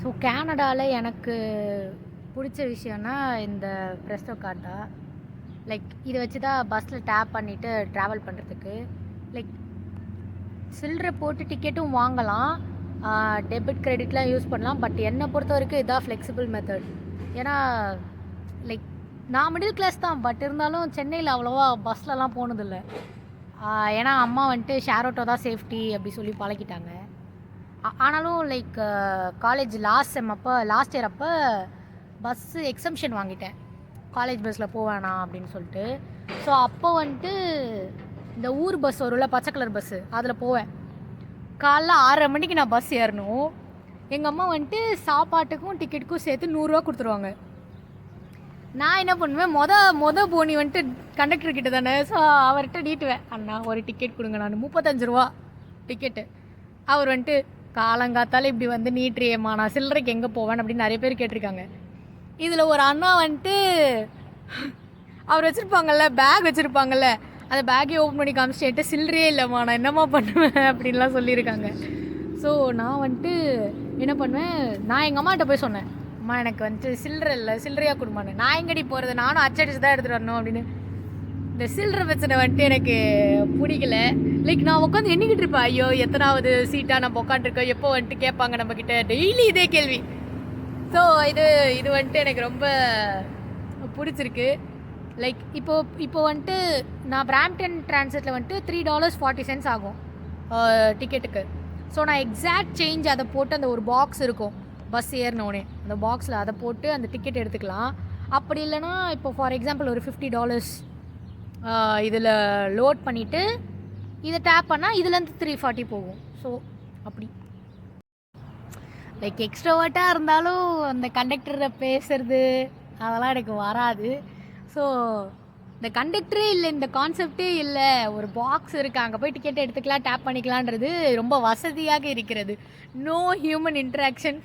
So கேனடாவில் எனக்கு பிடிச்ச விஷயம்னா இந்த ப்ரெஸ்டோ கார்ட் தான். லைக் இதை வச்சு தான் பஸ்ஸில் டேப் பண்ணிவிட்டு ட்ராவல் பண்ணுறதுக்கு. லைக் சில்லறை போட்டு டிக்கெட்டும் வாங்கலாம், டெபிட் கிரெடிட்லாம் யூஸ் பண்ணலாம். பட் என்னை பொறுத்த வரைக்கும் இதான் ஃப்ளெக்சிபிள் மெத்தட். ஏன்னா லைக் நான் மிடில் கிளாஸ் தான், பட் இருந்தாலும் சென்னையில் அவ்வளோவா பஸ்லலாம் போனதில்லை. ஏன்னா அம்மா வந்துட்டு ஷேர் ஆட்டோ தான் சேஃப்டி அப்படி சொல்லி பழக்கிட்டாங்க. ஆனாலும் லைக் காலேஜ் லாஸ்ட் இயர் அப்போ பஸ்ஸு எக்ஸம்ஷன் வாங்கிட்டேன், காலேஜ் பஸ்ஸில் போவேணாம் அப்படின்னு சொல்லிட்டு. ஸோ அப்போ வந்துட்டு இந்த ஊர் பஸ் வரும்ல, பச்சை கலர் பஸ்ஸு, அதில் போவேன். காலைல 6:30 மணிக்கு நான் பஸ் ஏறணும். எங்கள் அம்மா வந்துட்டு சாப்பாட்டுக்கும் டிக்கெட்டுக்கும் சேர்த்து 100 ரூபா கொடுத்துருவாங்க. நான் என்ன பண்ணுவேன், மொத போனி வந்துட்டு கண்டக்டர் கிட்ட தானே, ஸோ அவர்கிட்ட நீட்டுவேன், அண்ணா ஒரு டிக்கெட் கொடுங்க. நான் 35 ரூபா டிக்கெட்டு. அவர் வந்துட்டு காலங்காத்தால இப்படி வந்து நீட்டுறியேம்மா, நான் சில்லறைக்கு எங்கே போவேன் அப்படின்னு நிறைய பேர் கேட்டிருக்காங்க. இதில் ஒரு அண்ணா வந்துட்டு அவர் வச்சுருப்பாங்கல்ல, பேக் வச்சுருப்பாங்கல்ல, அந்த பேக்கே ஓப்பன் பண்ணி காமிச்சிட்டு சில்லறையே இல்லைம்மா, நான் என்னம்மா பண்ணுவேன் அப்படின்லாம் சொல்லியிருக்காங்க. ஸோ நான் வந்துட்டு என்ன பண்ணுவேன், நான் எங்கள் அம்மாட்ட போய் சொன்னேன், அம்மா எனக்கு வந்துட்டு சில்லறை இல்லை, சில்லறையாக கொடுமான்னு. நான் எங்கடி போகிறது, நானும் அச்சடிச்சு தான் எடுத்துகிட்டு வரணும் அப்படின்னு. இந்த சில்லறை பிரச்சனை வந்துட்டு எனக்கு பிடிக்கல. லைக் நான் உட்காந்து எண்ணிக்கிட்டு இருப்பேன், ஐயோ எத்தனாவது சீட்டாக நம்ம உட்காந்துருக்கோம், எப்போ வந்துட்டு கேட்பாங்க நம்மக்கிட்ட, டெய்லி இதே கேள்வி. ஸோ இது வந்துட்டு எனக்கு ரொம்ப பிடிச்சிருக்கு. லைக் இப்போ வந்துட்டு நான் பிராம்ப்டன் டிரான்சிட்டில் வந்துட்டு $3.40 ஆகும் டிக்கெட்டுக்கு. ஸோ நான் எக்ஸாக்ட் சேஞ்ச் அதை போட்டு அந்த ஒரு பாக்ஸ் இருக்கும் பஸ் ஏறினோடனே, அந்த பாக்ஸில் அதை போட்டு அந்த டிக்கெட் எடுத்துக்கலாம். அப்படி இல்லைனா இப்போ ஃபார் எக்ஸாம்பிள் ஒரு $50 இதில் லோட் பண்ணிவிட்டு இதை டேப் பண்ணால் இதுலேருந்து 340 போகும். ஸோ அப்படி லைக் எக்ஸ்ட்ரோவர்ட்டாக இருந்தாலும் அந்த கண்டக்டரை பேசுறது அதெல்லாம் எனக்கு வராது. ஸோ இந்த கண்டக்டரே இல்லை, இந்த கான்செப்டே இல்லை, ஒரு பாக்ஸ் இருக்குது, அங்கே போய் டிக்கெட் எடுத்துக்கலாம், டேப் பண்ணிக்கலான்றது ரொம்ப வசதியாக இருக்கிறது. No human interaction.